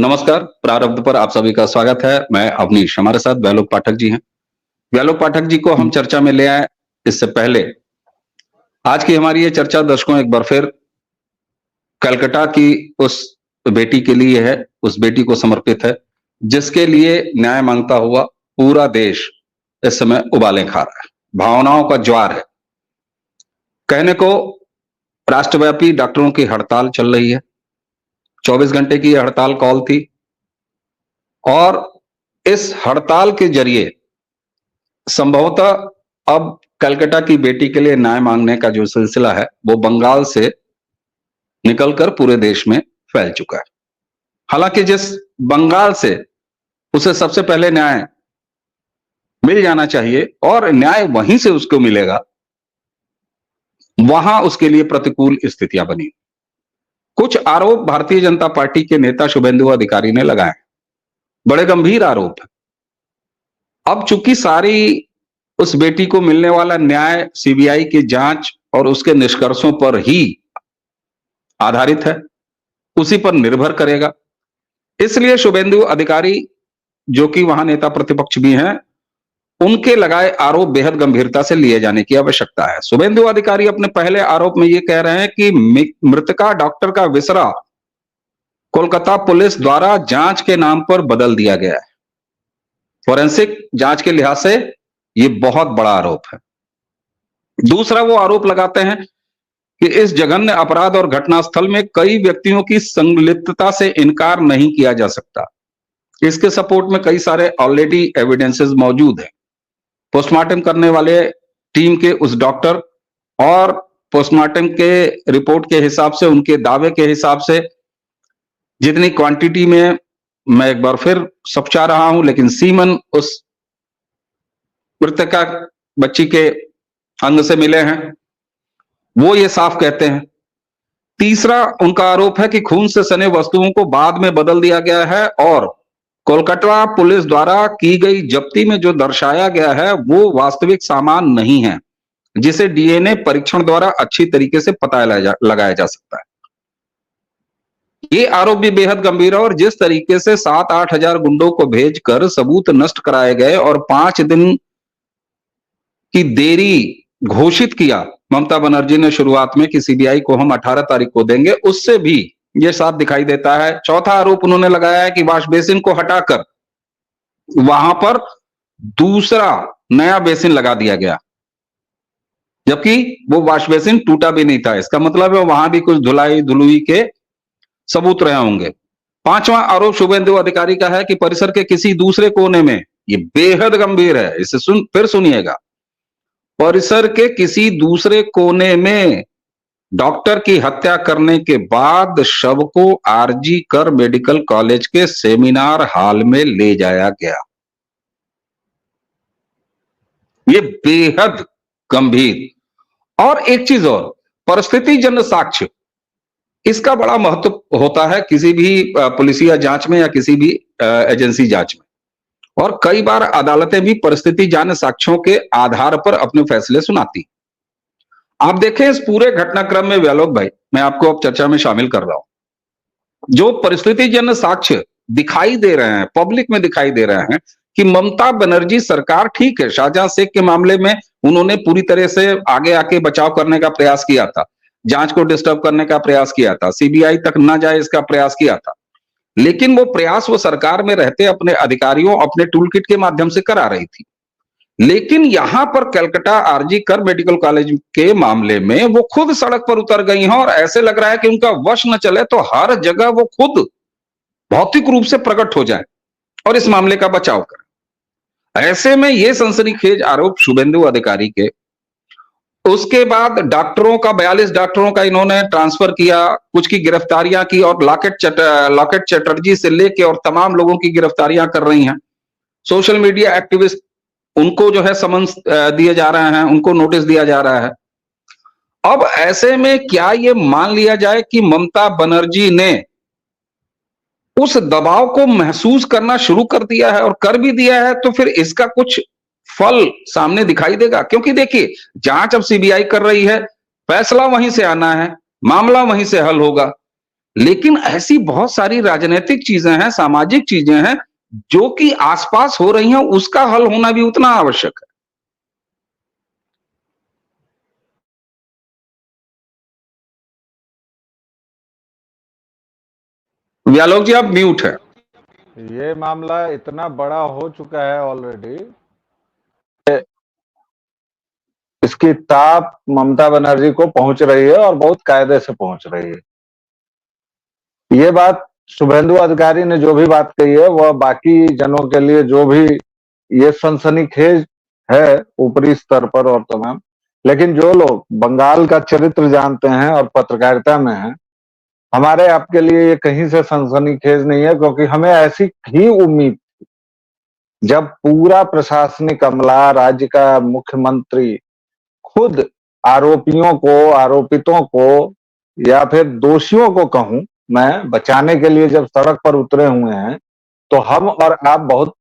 नमस्कार। प्रारब्ध पर आप सभी का स्वागत है। मैं अवनीश, हमारे साथ व्यालोक पाठक जी हैं। व्यालोक पाठक जी को हम चर्चा में ले आए। इससे पहले आज की हमारी ये चर्चा दर्शकों एक बार फिर कलकत्ता की उस बेटी के लिए है, उस बेटी को समर्पित है जिसके लिए न्याय मांगता हुआ पूरा देश इस समय उबाले खा रहा है। भावनाओं का ज्वार है। कहने को राष्ट्रव्यापी डॉक्टरों की हड़ताल चल रही है। 24 घंटे की यह हड़ताल कॉल थी और इस हड़ताल के जरिए संभवतः अब कलकत्ता की बेटी के लिए न्याय मांगने का जो सिलसिला है वो बंगाल से निकलकर पूरे देश में फैल चुका है। हालांकि जिस बंगाल से उसे सबसे पहले न्याय मिल जाना चाहिए और न्याय वहीं से उसको मिलेगा, वहां उसके लिए प्रतिकूल स्थितियां बनी। कुछ आरोप भारतीय जनता पार्टी के नेता शुभेंदु अधिकारी ने लगाए, बड़े गंभीर आरोप है। अब चूंकि सारी उस बेटी को मिलने वाला न्याय सीबीआई की जांच और उसके निष्कर्षों पर ही आधारित है, उसी पर निर्भर करेगा, इसलिए शुभेंदु अधिकारी जो कि वहां नेता प्रतिपक्ष भी हैं, उनके लगाए आरोप बेहद गंभीरता से लिए जाने की आवश्यकता है। शुभेंदु अधिकारी अपने पहले आरोप में यह कह रहे हैं कि मृतका डॉक्टर का विसरा कोलकाता पुलिस द्वारा जांच के नाम पर बदल दिया गया है। फोरेंसिक जांच के लिहाज से यह बहुत बड़ा आरोप है। दूसरा वो आरोप लगाते हैं कि इस जघन्य अपराध और घटनास्थल में कई व्यक्तियों की संलिप्तता से इनकार नहीं किया जा सकता। इसके सपोर्ट में कई सारे ऑलरेडी एविडेंसेस मौजूद हैं। पोस्टमार्टम करने वाले टीम के उस डॉक्टर और पोस्टमार्टम के रिपोर्ट के हिसाब से, उनके दावे के हिसाब से जितनी क्वांटिटी में, मैं एक बार फिर समझा रहा हूं, लेकिन सीमन उस मृतका बच्ची के अंग से मिले हैं, वो ये साफ कहते हैं। तीसरा उनका आरोप है कि खून से सने वस्तुओं को बाद में बदल दिया गया है और कोलकाता पुलिस द्वारा की गई जब्ती में जो दर्शाया गया है वो वास्तविक सामान नहीं है, जिसे डीएनए परीक्षण द्वारा अच्छी तरीके से पता लगाया जा सकता है। ये आरोप भी बेहद गंभीर है और जिस तरीके से 7-8 हजार गुंडों को भेजकर सबूत नष्ट कराए गए और 5 दिन की देरी घोषित किया ममता बनर्जी ने शुरुआत में कि सीबीआई को हम 18 तारीख को देंगे, उससे भी यह साफ दिखाई देता है। चौथा आरोप उन्होंने लगाया है कि वॉश बेसिन को हटाकर वहां पर दूसरा नया बेसिन लगा दिया गया, जबकि वो वॉश बेसिन टूटा भी नहीं था। इसका मतलब है वहां भी कुछ धुलाई धुलुई के सबूत रहे होंगे। पांचवा आरोप शुभेंदु अधिकारी का है कि परिसर के किसी दूसरे कोने में, ये बेहद गंभीर है, इसे फिर सुनिएगा, परिसर के किसी दूसरे कोने में डॉक्टर की हत्या करने के बाद शव को आरजी कर मेडिकल कॉलेज के सेमिनार हॉल में ले जाया गया। ये बेहद गंभीर। और एक चीज और, परिस्थिति जन्य साक्ष्य, इसका बड़ा महत्व होता है किसी भी पुलिसिया जांच में या किसी भी एजेंसी जांच में, और कई बार अदालतें भी परिस्थिति जन्य साक्ष्यों के आधार पर अपने फैसले सुनाती। आप देखें इस पूरे घटनाक्रम में व्यालोक भाई, मैं आपको अब चर्चा में शामिल कर रहा हूं, जो परिस्थिति जन्य साक्ष्य दिखाई दे रहे हैं, पब्लिक में दिखाई दे रहे हैं कि ममता बनर्जी सरकार, ठीक है, शाहजहां शेख के मामले में उन्होंने पूरी तरह से आगे आके बचाव करने का प्रयास किया था, जांच को डिस्टर्ब करने का प्रयास किया था, सीबीआई तक न जाए इसका प्रयास किया था, लेकिन वो प्रयास वो सरकार में रहते अपने अधिकारियों, अपने टूल किट के माध्यम से करा रही थी। लेकिन यहां पर कलकत्ता आरजी कर मेडिकल कॉलेज के मामले में वो खुद सड़क पर उतर गई हैं और ऐसे लग रहा है कि उनका वश न चले तो हर जगह वो खुद भौतिक रूप से प्रकट हो जाए और इस मामले का बचाव करें। ऐसे में ये सनसनीखेज आरोप शुभेंदु अधिकारी के, उसके बाद डॉक्टरों का 42 डॉक्टरों का इन्होंने ट्रांसफर किया, कुछ की गिरफ्तारियां की और लॉकेट चटर्जी से लेके और तमाम लोगों की गिरफ्तारियां कर रही हैं। सोशल मीडिया एक्टिविस्ट, उनको जो है समन्स दिए जा रहे हैं, उनको नोटिस दिया जा रहा है। अब ऐसे में क्या ये मान लिया जाए कि ममता बनर्जी ने उस दबाव को महसूस करना शुरू कर दिया है और कर भी दिया है, तो फिर इसका कुछ फल सामने दिखाई देगा? क्योंकि देखिए, जांच अब सीबीआई कर रही है, फैसला वहीं से आना है, मामला वहीं से हल होगा। लेकिन ऐसी बहुत सारी राजनीतिक चीजें हैं, सामाजिक चीजें हैं, जो कि आसपास हो रही हैं, उसका हल होना भी उतना आवश्यक है। व्यालोक जी, आप म्यूट है। ये मामला इतना बड़ा हो चुका है ऑलरेडी, इसकी ताप ममता बनर्जी को पहुंच रही है और बहुत कायदे से पहुंच रही है। ये बात शुभेंदु अधिकारी ने जो भी बात कही है वह बाकी जनों के लिए जो भी ये सनसनीखेज है ऊपरी स्तर पर और तमाम, लेकिन जो लोग बंगाल का चरित्र जानते हैं और पत्रकारिता में हैं, हमारे आपके लिए ये कहीं से सनसनीखेज नहीं है, क्योंकि हमें ऐसी ही उम्मीद, जब पूरा प्रशासनिक अमला, राज्य का मुख्यमंत्री खुद आरोपियों को, आरोपितों को या फिर दोषियों को कहूं मैं, बचाने के लिए जब सड़क पर उतरे हुए हैं, तो हम और आप बहुत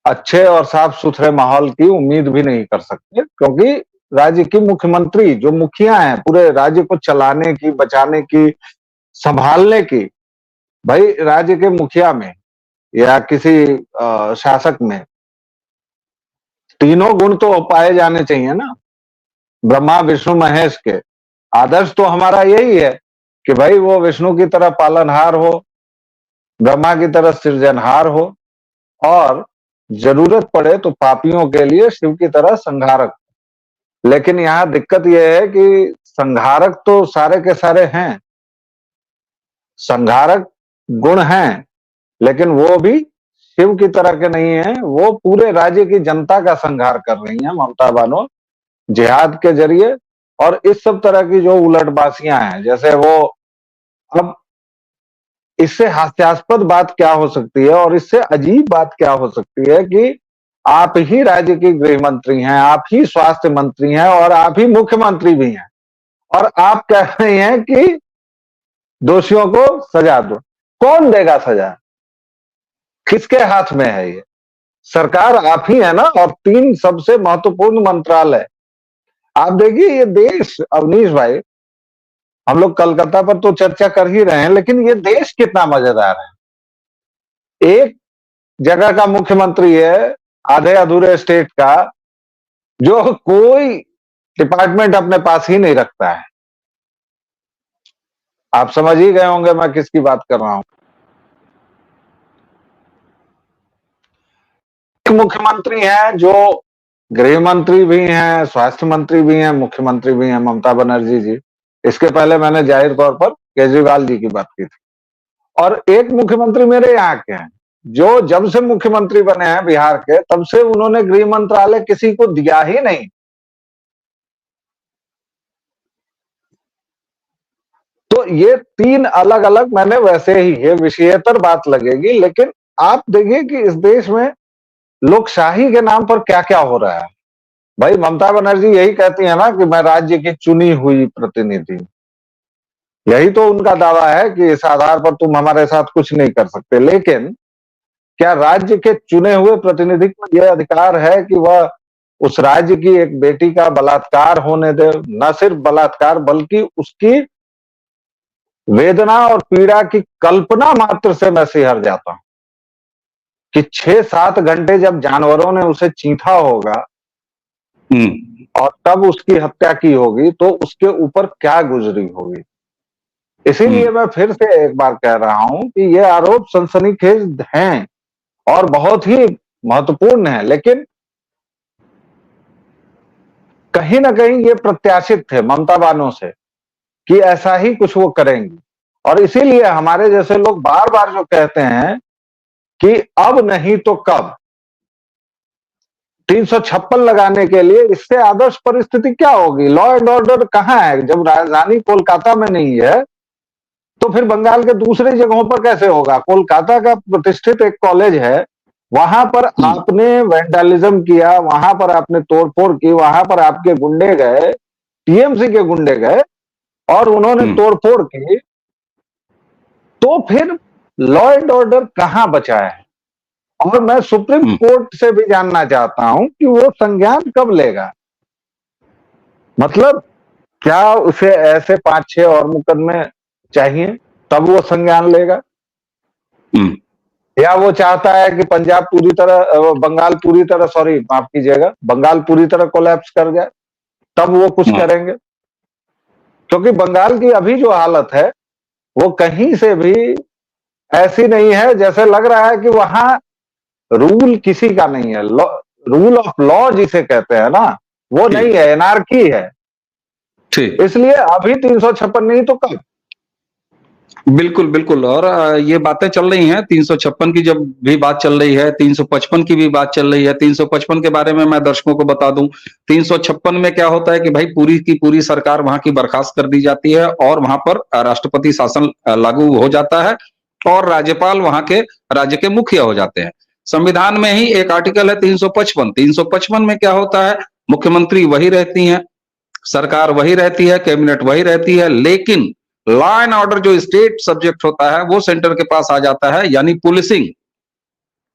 अच्छे और साफ सुथरे माहौल की उम्मीद भी नहीं कर सकते, क्योंकि राज्य की मुख्यमंत्री, जो मुखिया हैं पूरे राज्य को चलाने की, बचाने की, संभालने की, भाई राज्य के मुखिया में या किसी शासक में तीनों गुण तो पाए जाने चाहिए ना, ब्रह्मा विष्णु महेश के। आदर्श तो हमारा यही है कि भाई वो विष्णु की तरह पालनहार हो, ब्रह्मा की तरह सृजनहार हो, और जरूरत पड़े तो पापियों के लिए शिव की तरह संहारक। लेकिन यहाँ दिक्कत यह है कि संहारक तो सारे के सारे हैं, संहारक गुण हैं, लेकिन वो भी शिव की तरह के नहीं है। वो पूरे राज्य की जनता का संहार कर रही हैं ममता बानो, जिहाद के जरिए। और इस सब तरह की जो उलटबाजियां हैं, जैसे वो, अब इससे हास्यास्पद बात क्या हो सकती है और इससे अजीब बात क्या हो सकती है कि आप ही राज्य की गृह मंत्री हैं, आप ही स्वास्थ्य मंत्री हैं और आप ही मुख्यमंत्री भी हैं, और आप कह रहे हैं कि दोषियों को सजा दो। कौन देगा सजा? किसके हाथ में है ये? सरकार आप ही है ना, और तीन सबसे महत्वपूर्ण मंत्रालय। आप देखिए ये देश, अवनीश भाई, हम लोग कलकत्ता पर तो चर्चा कर ही रहे हैं, लेकिन ये देश कितना मजेदार है। एक जगह का मुख्यमंत्री है, आधे अधूरे स्टेट का, जो कोई डिपार्टमेंट अपने पास ही नहीं रखता है। आप समझ ही गए होंगे मैं किसकी बात कर रहा हूं। मुख्यमंत्री हैं जो गृह मंत्री भी हैं, स्वास्थ्य मंत्री भी हैं, मुख्यमंत्री भी हैं, ममता बनर्जी जी। इसके पहले मैंने जाहिर तौर पर केजरीवाल जी की बात की थी। और एक मुख्यमंत्री मेरे यहाँ के हैं, जो जब से मुख्यमंत्री बने हैं बिहार के, तब से उन्होंने गृह मंत्रालय किसी को दिया ही नहीं। तो ये तीन अलग अलग, मैंने वैसे ही, ये विषयेतर बात लगेगी, लेकिन आप देखिए कि इस देश में लोकशाही के नाम पर क्या क्या हो रहा है। भाई ममता बनर्जी यही कहती है ना कि मैं राज्य की चुनी हुई प्रतिनिधि, यही तो उनका दावा है कि इस आधार पर तुम हमारे साथ कुछ नहीं कर सकते। लेकिन क्या राज्य के चुने हुए प्रतिनिधि को यह अधिकार है कि वह उस राज्य की एक बेटी का बलात्कार होने दे? न सिर्फ बलात्कार, बल्कि उसकी वेदना और पीड़ा की कल्पना मात्र से मैं सिहर जाता हूं कि 6-7 घंटे जब जानवरों ने उसे चींथा होगा और तब उसकी हत्या की होगी, तो उसके ऊपर क्या गुजरी होगी। इसीलिए मैं फिर से एक बार कह रहा हूं कि ये आरोप सनसनीखेज हैं और बहुत ही महत्वपूर्ण है, लेकिन कहीं ना कहीं ये प्रत्याशित थे ममता बानो से कि ऐसा ही कुछ वो करेंगी। और इसीलिए हमारे जैसे लोग बार बार जो कहते हैं कि अब नहीं तो कब, 356 लगाने के लिए इससे आदर्श परिस्थिति क्या होगी? लॉ एंड ऑर्डर कहां है? जब राजधानी कोलकाता में नहीं है, तो फिर बंगाल के दूसरी जगहों पर कैसे होगा? कोलकाता का प्रतिष्ठित एक कॉलेज है, वहां पर आपने वैंडलिज्म किया, वहां पर आपने तोड़फोड़ की, वहां पर आपके गुंडे गए, टीएमसी के गुंडे गए और उन्होंने तोड़फोड़ की, तो फिर लॉ एंड ऑर्डर कहां बचा है? और मैं सुप्रीम कोर्ट से भी जानना चाहता हूं कि वो संज्ञान कब लेगा। मतलब क्या उसे ऐसे 5-6 और मुकदमे चाहिए, तब वो संज्ञान लेगा। हम्म, या वो चाहता है कि पंजाब पूरी तरह, बंगाल पूरी तरह, सॉरी माफ कीजिएगा, बंगाल पूरी तरह कोलैप्स कर जाए, तब वो कुछ हाँ, करेंगे। क्योंकि बंगाल की अभी जो हालत है वो कहीं से भी ऐसी नहीं है, जैसे लग रहा है कि वहां रूल किसी का नहीं है, रूल ऑफ लॉ जिसे कहते हैं ना, वो ठीक, नहीं है, एनार्की है। ठीक। इसलिए अभी 356 नहीं तो कब। बिल्कुल, बिल्कुल। और ये बातें चल रही हैं 356 की जब भी बात चल रही है, 355 की भी बात चल रही है। 355 के बारे में मैं दर्शकों को बता दूं, 356 में क्या होता है कि भाई पूरी की पूरी सरकार वहां की बर्खास्त कर दी जाती है और वहां पर राष्ट्रपति शासन लागू हो जाता है और राज्यपाल वहां के राज्य के मुखिया हो जाते हैं। संविधान में ही एक आर्टिकल है 355। 355 में क्या होता है, मुख्यमंत्री वही रहती हैं, सरकार वही रहती है, कैबिनेट वही रहती है, लेकिन लॉ एंड ऑर्डर जो स्टेट सब्जेक्ट होता है वो सेंटर के पास आ जाता है, यानी पुलिसिंग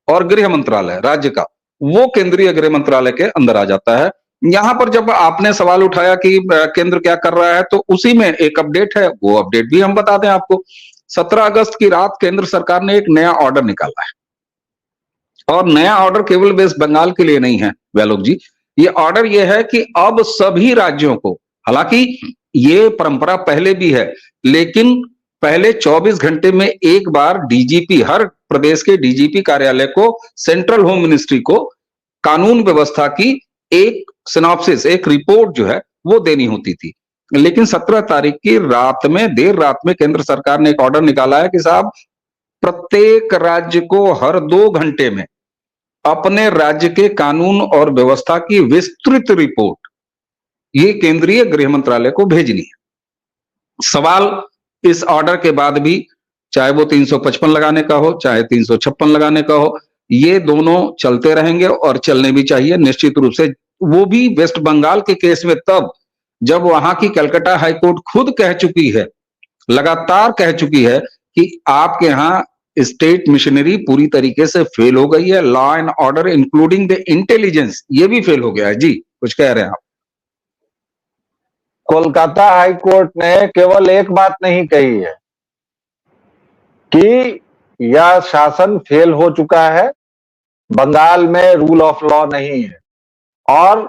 और गृह मंत्रालय राज्य का, वो केंद्रीय गृह मंत्रालय के अंदर आ जाता है। यहां पर जब आपने सवाल उठाया कि केंद्र क्या कर रहा है, तो उसी में एक अपडेट है, वो अपडेट भी हम बता दें आपको। 17 अगस्त की रात केंद्र सरकार ने एक नया ऑर्डर निकाला है और नया ऑर्डर केवल वेस्ट बंगाल के लिए नहीं है वैलोक जी। ये ऑर्डर ये है कि अब सभी राज्यों को, हालांकि ये परंपरा पहले भी है, लेकिन पहले 24 घंटे में एक बार डीजीपी, हर प्रदेश के डीजीपी कार्यालय को, सेंट्रल होम मिनिस्ट्री को कानून व्यवस्था की एक सिनॉप्सिस, एक रिपोर्ट जो है वो देनी होती थी। लेकिन 17 तारीख की रात में, देर रात में केंद्र सरकार ने एक ऑर्डर निकाला है कि साहब प्रत्येक राज्य को हर 2 घंटे में अपने राज्य के कानून और व्यवस्था की विस्तृत रिपोर्ट ये केंद्रीय गृह मंत्रालय को भेजनी है। सवाल इस ऑर्डर के बाद भी, चाहे वो 355 लगाने का हो, चाहे 356 लगाने का हो, ये दोनों चलते रहेंगे और चलने भी चाहिए निश्चित रूप से। वो भी वेस्ट बंगाल के केस में तब जब वहां की कलकत्ता हाईकोर्ट खुद कह चुकी है, लगातार कह चुकी है कि आपके यहां स्टेट मिशनरी पूरी तरीके से फेल हो गई है, law and order including the intelligence ये भी फेल हो गया है। जी कुछ कह रहे हैं आप? कोलकाता हाई कोर्ट ने केवल एक बात नहीं कही है कि यह शासन फेल हो चुका है, बंगाल में रूल ऑफ लॉ नहीं है, और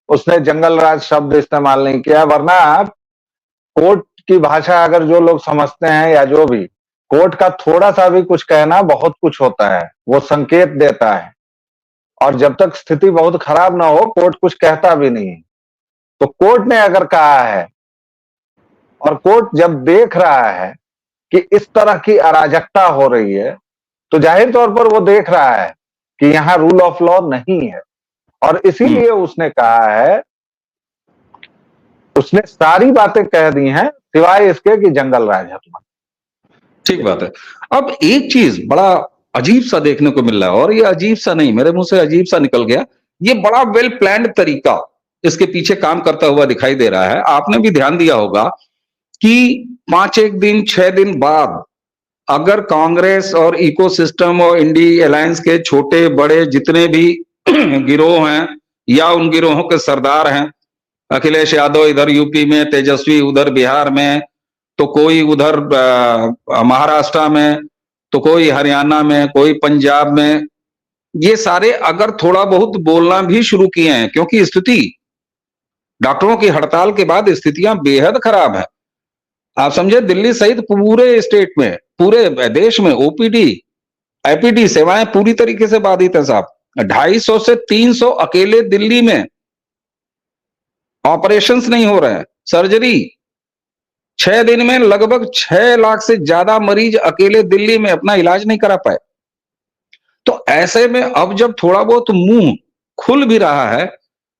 उसने जंगल राज शब्द इस्तेमाल नहीं किया। वरना कोर्ट की भाषा अगर जो लोग समझते हैं, या जो भी, कोर्ट का थोड़ा सा भी कुछ कहना बहुत कुछ होता है, वो संकेत देता है, और जब तक स्थिति बहुत खराब ना हो कोर्ट कुछ कहता भी नहीं। तो कोर्ट ने अगर कहा है, और कोर्ट जब देख रहा है कि इस तरह की अराजकता हो रही है, तो जाहिर तौर पर वो देख रहा है कि यहां रूल ऑफ लॉ नहीं है, और इसीलिए उसने कहा है, उसने सारी बातें कह दी हैं सिवाय इसके कि जंगल राज है तुम्हारा। ठीक बात है। अब एक चीज बड़ा अजीब सा देखने को मिल रहा है, और ये अजीब सा नहीं, मेरे मुंह से अजीब सा निकल गया, ये बड़ा वेल प्लान्ड तरीका इसके पीछे काम करता हुआ दिखाई दे रहा है। आपने भी ध्यान दिया होगा कि 5 6 दिन बाद अगर कांग्रेस और इकोसिस्टम और इंडी अलायंस के छोटे बड़े जितने भी गिरोह हैं या उन गिरोहों के सरदार हैं, अखिलेश यादव इधर यूपी में, तेजस्वी उधर बिहार में, तो कोई उधर महाराष्ट्र में, तो कोई हरियाणा में, कोई पंजाब में, ये सारे अगर थोड़ा बहुत बोलना भी शुरू किए हैं, क्योंकि स्थिति डॉक्टरों की हड़ताल के बाद स्थितियां बेहद खराब है। आप समझे, दिल्ली सहित पूरे स्टेट में, पूरे देश में ओपीडी एपीडी सेवाएं पूरी तरीके से बाधित है साहब। 250 से 300 अकेले दिल्ली में ऑपरेशंस नहीं हो रहे हैं, सर्जरी 6 दिन में लगभग 6 लाख से ज्यादा मरीज अकेले दिल्ली में अपना इलाज नहीं करा पाए। तो ऐसे में अब जब थोड़ा बहुत मुंह खुल भी रहा है,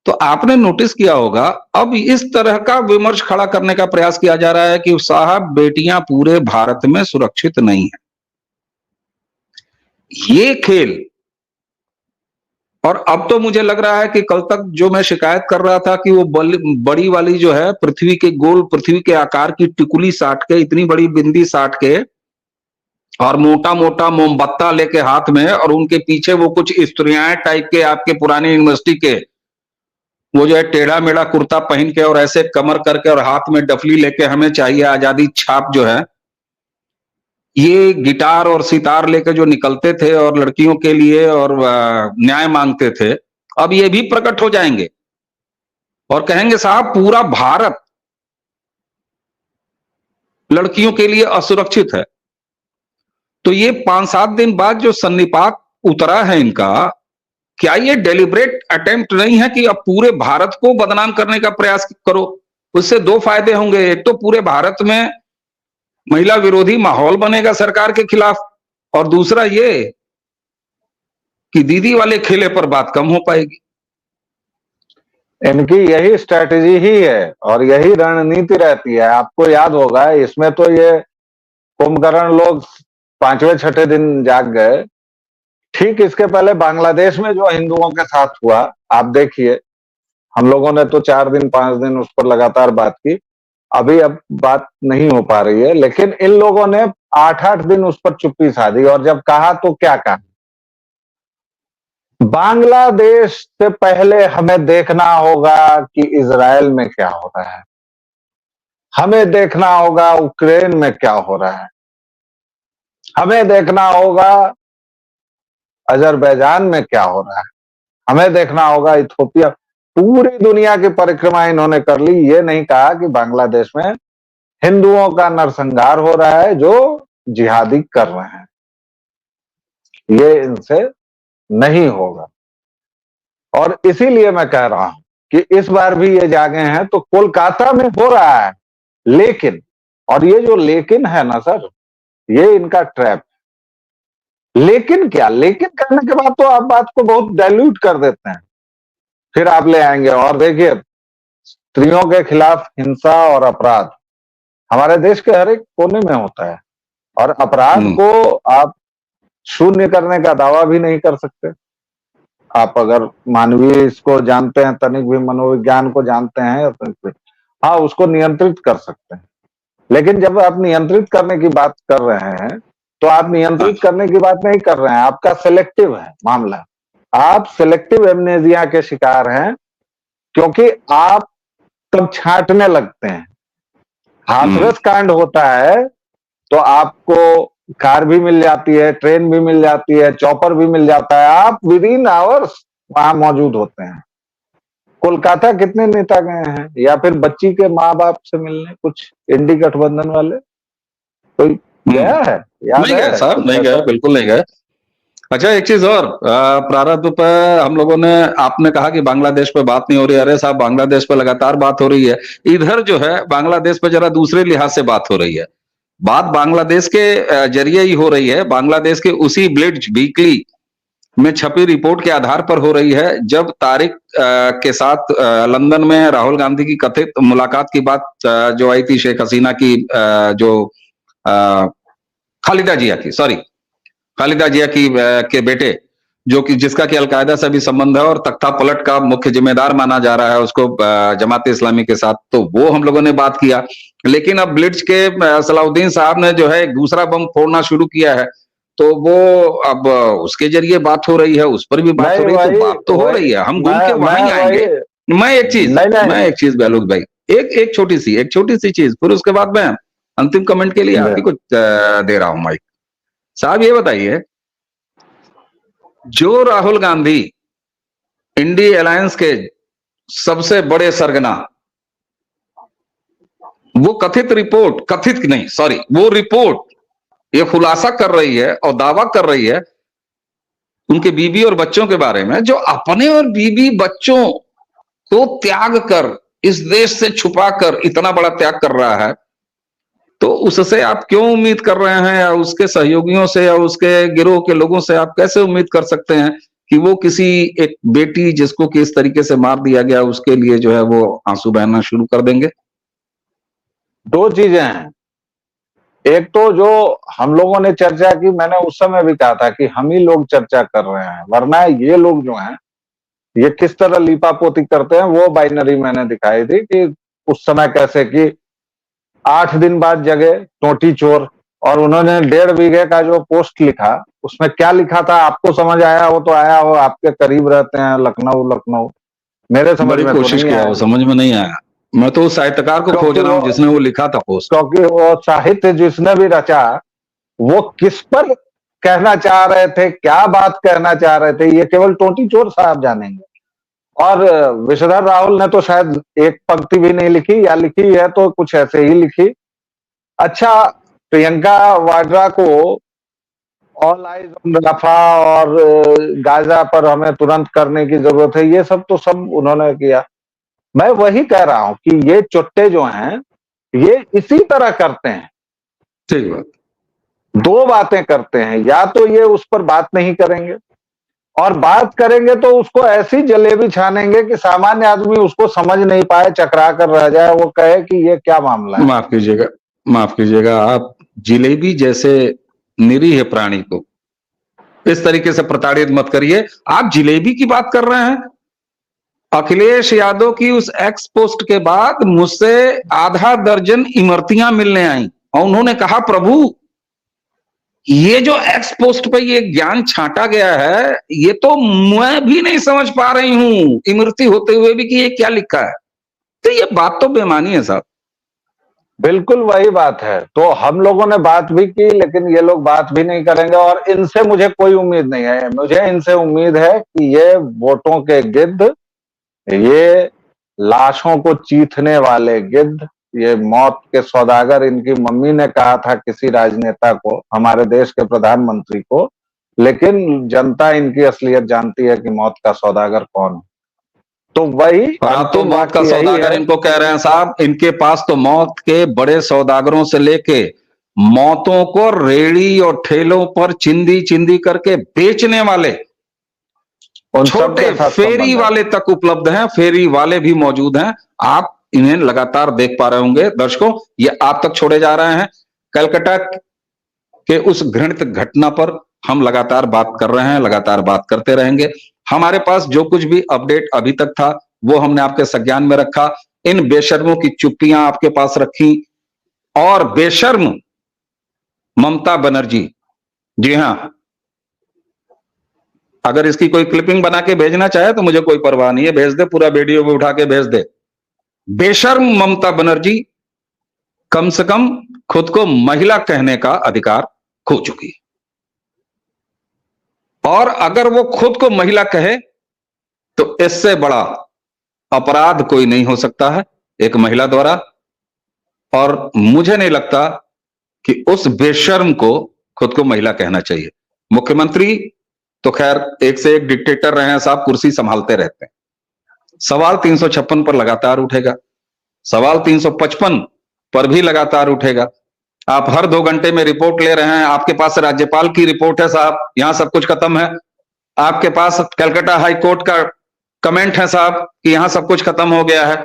तो आपने नोटिस किया होगा अब इस तरह का विमर्श खड़ा करने का प्रयास किया जा रहा है कि साहब बेटियां पूरे भारत में सुरक्षित नहीं है। ये खेल, और अब तो मुझे लग रहा है कि कल तक जो मैं शिकायत कर रहा था कि वो बड़ी वाली जो है पृथ्वी के गोल, पृथ्वी के आकार की टिकुली साट के, इतनी बड़ी बिंदी साट के और मोटा मोटा मोमबत्ता लेके हाथ में, और उनके पीछे वो कुछ स्त्रियां टाइप के आपके पुराने यूनिवर्सिटी के वो जो है टेढ़ा मेढ़ा कुर्ता पहन के और ऐसे कमर करके और हाथ में डफली लेके हमें चाहिए आजादी छाप जो है, ये गिटार और सितार लेके जो निकलते थे और लड़कियों के लिए और न्याय मांगते थे, अब ये भी प्रकट हो जाएंगे और कहेंगे साहब पूरा भारत लड़कियों के लिए असुरक्षित है। तो ये 5-7 दिन बाद जो सन्निपात उतरा है इनका, क्या ये डेलिब्रेट अटेम्प्ट नहीं है कि अब पूरे भारत को बदनाम करने का प्रयास करो? उससे दो फायदे होंगे, एक तो पूरे भारत में महिला विरोधी माहौल बनेगा सरकार के खिलाफ, और दूसरा ये कि दीदी वाले खेले पर बात कम हो पाएगी। इनकी यही स्ट्रैटेजी ही है और यही रणनीति रहती है। आपको याद होगा इसमें तो ये कुंभकर्ण लोग 5वें 6ठे दिन जाग गए। ठीक इसके पहले बांग्लादेश में जो हिंदुओं के साथ हुआ, आप देखिए, हम लोगों ने तो 4 दिन 5 दिन उस पर लगातार बात की, अभी अब बात नहीं हो पा रही है, लेकिन इन लोगों ने 8-8 दिन उस पर चुप्पी साधी और जब कहा तो क्या कहा, बांग्लादेश से पहले हमें देखना होगा कि इजराइल में क्या हो रहा है, हमें देखना होगा यूक्रेन में क्या हो रहा है, हमें देखना होगा अजरबैजान में क्या हो रहा है, हमें देखना होगा इथियोपिया। पूरी दुनिया की परिक्रमा इन्होंने कर ली। ये नहीं कहा कि बांग्लादेश में हिंदुओं का नरसंहार हो रहा है जो जिहादी कर रहे हैं, ये इनसे नहीं होगा। और इसीलिए मैं कह रहा हूं कि इस बार भी ये जागे हैं तो कोलकाता में हो रहा है, लेकिन, और ये जो लेकिन है ना सर, ये इनका ट्रैप। लेकिन क्या, लेकिन करने के बाद तो आप बात को बहुत डाइल्यूट कर देते हैं, फिर आप ले आएंगे और देखिए स्त्रियों के खिलाफ हिंसा और अपराध हमारे देश के हर एक कोने में होता है और अपराध को आप शून्य करने का दावा भी नहीं कर सकते। आप अगर मानवीय इसको जानते हैं, तनिक भी मनोविज्ञान को जानते हैं, हाँ उसको नियंत्रित कर सकते हैं। लेकिन जब आप नियंत्रित करने की बात कर रहे हैं तो आप नियंत्रित करने की बात नहीं कर रहे हैं, आपका सिलेक्टिव है मामला। आप सिलेक्टिव एमनेजिया के शिकार हैं क्योंकि आप तब छांटने लगते हैं। हाथरस कांड होता है तो आपको कार भी मिल जाती है, ट्रेन भी मिल जाती है, चॉपर भी मिल जाता है, आप विद इन आवर्स वहां मौजूद होते हैं। कोलकाता कितने नेता गए हैं, या फिर बच्ची के माँ बाप से मिलने कुछ इंडी गठबंधन वाले, कोई गया है? याद नहीं गए साहब, नहीं गए, ऐसा? बिल्कुल नहीं गए। अच्छा एक चीज और, प्रारंभ पे हम लोगों ने, आपने कहा कि बांग्लादेश पे बात नहीं हो रही। अरे साहब बांग्लादेश पे लगातार बात हो रही है। इधर जो है बांग्लादेश पे जरा दूसरे लिहाज से बात हो रही है। बात बांग्लादेश के जरिए ही हो रही है। बांग्लादेश के उसी ब्लिट्ज वीकली में छपी रिपोर्ट के आधार पर हो रही है। जब तारिक के साथ लंदन में राहुल गांधी की कथित मुलाकात की बात जो आई थी शेख हसीना की, जो खालिदा जिया की, सॉरी खालिदा जिया की के बेटे, जो कि जिसका कि अलकायदा से भी संबंध है और तख्ता पलट का मुख्य जिम्मेदार माना जा रहा है उसको जमात इस्लामी के साथ, तो वो हम लोगों ने बात किया। लेकिन अब ब्लिट्ज के सलाउद्दीन साहब ने जो है एक दूसरा बम फोड़ना शुरू किया है, तो वो अब उसके जरिए बात हो रही है, उस पर भी बात हो रही है, तो बात तो हो रही है। हम घूम के वहीं आएंगे। मैं एक चीज बहलूद भाई, एक छोटी सी चीज, फिर उसके बाद मैं अंतिम कमेंट के लिए आप ही को दे रहा हूं माइक। साहब ये बताइए, जो राहुल गांधी इंडी अलायंस के सबसे बड़े सरगना, वो वो रिपोर्ट ये खुलासा कर रही है और दावा कर रही है उनके बीबी और बच्चों के बारे में, जो अपने और बीबी बच्चों को त्याग कर, इस देश से छुपा कर इतना बड़ा त्याग कर रहा है, तो उससे आप क्यों उम्मीद कर रहे हैं, या उसके सहयोगियों से या उसके गिरोह के लोगों से आप कैसे उम्मीद कर सकते हैं कि वो किसी एक बेटी जिसको कि इस तरीके से मार दिया गया उसके लिए जो है वो आंसू बहना शुरू कर देंगे? दो चीजें हैं। एक तो जो हम लोगों ने चर्चा की, मैंने उस समय भी कहा था कि हम ही लोग चर्चा कर रहे हैं, वरना ये लोग जो हैं ये किस तरह लीपापोती करते हैं, वो बाइनरी मैंने दिखाई थी कि उस समय कैसे कि 8 दिन बाद जगे टोटी चोर, और उन्होंने 1.5 बीघे का जो पोस्ट लिखा, उसमें क्या लिखा था आपको समझ आया हो तो आया हो, आपके करीब रहते हैं लखनऊ, मेरे समझ बड़ी में तो कोशिश नहीं किया, आया, वो समझ में नहीं आया। मैं तो उस साहित्यकार को खोज क्योंकि रहा हूँ वो जिसने वो लिखा था पोस्ट। क्योंकि वो साहित्य जिसने भी रचा वो किस पर कहना चाह रहे थे, क्या बात कहना चाह रहे थे, ये केवल टोटी चोर साहब जानेंगे। और विश्वधर राहुल ने तो शायद एक पंक्ति भी नहीं लिखी, या लिखी है तो कुछ ऐसे ही लिखी। अच्छा, प्रियंका वाड्रा को ऑल आइज ऑन रफा और गाजा पर हमें तुरंत करने की जरूरत है, ये सब तो सब उन्होंने किया। मैं वही कह रहा हूं कि ये चुट्टे जो हैं ये इसी तरह करते हैं, ठीक बात। दो बातें करते हैं, या तो ये उस पर बात नहीं करेंगे, और बात करेंगे तो उसको ऐसी जलेबी छानेंगे कि सामान्य आदमी उसको समझ नहीं पाए, चकरा कर रह जाए, वो कहे कि ये क्या मामला है। माफ कीजिएगा, आप जिलेबी जैसे निरीह प्राणी को इस तरीके से प्रताड़ित मत करिए। आप जिलेबी की बात कर रहे हैं। अखिलेश यादव की उस एक्स पोस्ट के बाद मुझसे आधा दर्जन इमरतियां मिलने आई और उन्होंने कहा, प्रभु ये जो एक्स पोस्ट पे ये ज्ञान छांटा गया है, ये तो मैं भी नहीं समझ पा रही हूं इमरती होते हुए भी कि ये क्या लिखा है। तो ये बात तो बेमानी है साहब। बिल्कुल वही बात है। तो हम लोगों ने बात भी की, लेकिन ये लोग बात भी नहीं करेंगे, और इनसे मुझे कोई उम्मीद नहीं है। मुझे इनसे उम्मीद है कि ये वोटों के गिद्ध, ये लाशों को चीथने वाले गिद्ध, ये मौत के सौदागर, इनकी मम्मी ने कहा था किसी राजनेता को, हमारे देश के प्रधानमंत्री को, लेकिन जनता इनकी असलियत जानती है कि मौत का सौदागर कौन है। तो वही और आप तो अंतिम मौत का वाक्य यही सौदागर है। इनको कह रहे हैं साहब। इनके पास तो मौत के बड़े सौदागरों से लेके मौतों को रेड़ी और ठेलों पर चिंदी चिंदी करके बेचने वाले उन सब छोटे के साथ फेरी संबंध है। वाले तक उपलब्ध हैं, फेरी वाले भी मौजूद हैं। आप इन्हें लगातार देख पा रहे होंगे दर्शकों, ये आप तक छोड़े जा रहे हैं। कलकत्ता के उस घृणित घटना पर हम लगातार बात कर रहे हैं, लगातार बात करते रहेंगे। हमारे पास जो कुछ भी अपडेट अभी तक था वो हमने आपके संज्ञान में रखा। इन बेशर्मों की चुप्पियां आपके पास रखी, और बेशर्म ममता बनर्जी, जी हां, अगर इसकी कोई क्लिपिंग बना के भेजना चाहे तो मुझे कोई परवाह नहीं है, भेज दे, पूरा वीडियो भी उठा के भेज दे। बेशर्म ममता बनर्जी कम से कम खुद को महिला कहने का अधिकार खो चुकी है, और अगर वो खुद को महिला कहे तो इससे बड़ा अपराध कोई नहीं हो सकता है एक महिला द्वारा। और मुझे नहीं लगता कि उस बेशर्म को खुद को महिला कहना चाहिए। मुख्यमंत्री तो खैर एक से एक डिक्टेटर रहे हैं साहब, कुर्सी संभालते रहते हैं। सवाल 356 पर लगातार उठेगा, सवाल 355 पर भी लगातार उठेगा। आप हर 2 घंटे में रिपोर्ट ले रहे हैं, आपके पास राज्यपाल की रिपोर्ट है साहब, यहां सब कुछ खत्म है। आपके पास कलकत्ता हाई कोर्ट का कमेंट है साहब कि यहां सब कुछ खत्म हो गया है।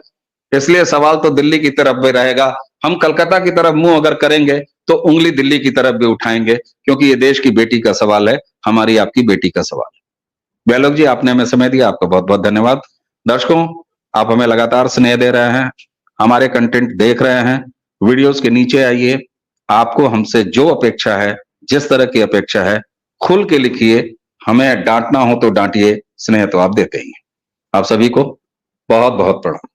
इसलिए सवाल तो दिल्ली की तरफ भी रहेगा। हम कलकत्ता की तरफ मुंह अगर करेंगे तो उंगली दिल्ली की तरफ भी उठाएंगे, क्योंकि ये देश की बेटी का सवाल है, हमारी आपकी बेटी का सवाल है। बैलोक जी, आपने हमें समय दिया, आपका बहुत बहुत धन्यवाद। दर्शकों, आप हमें लगातार स्नेह दे रहे हैं, हमारे कंटेंट देख रहे हैं। वीडियोस के नीचे आइए, आपको हमसे जो अपेक्षा है, जिस तरह की अपेक्षा है, खुल के लिखिए। हमें डांटना हो तो डांटिए, स्नेह तो आप देते ही हैं। आप सभी को बहुत बहुत प्रणाम।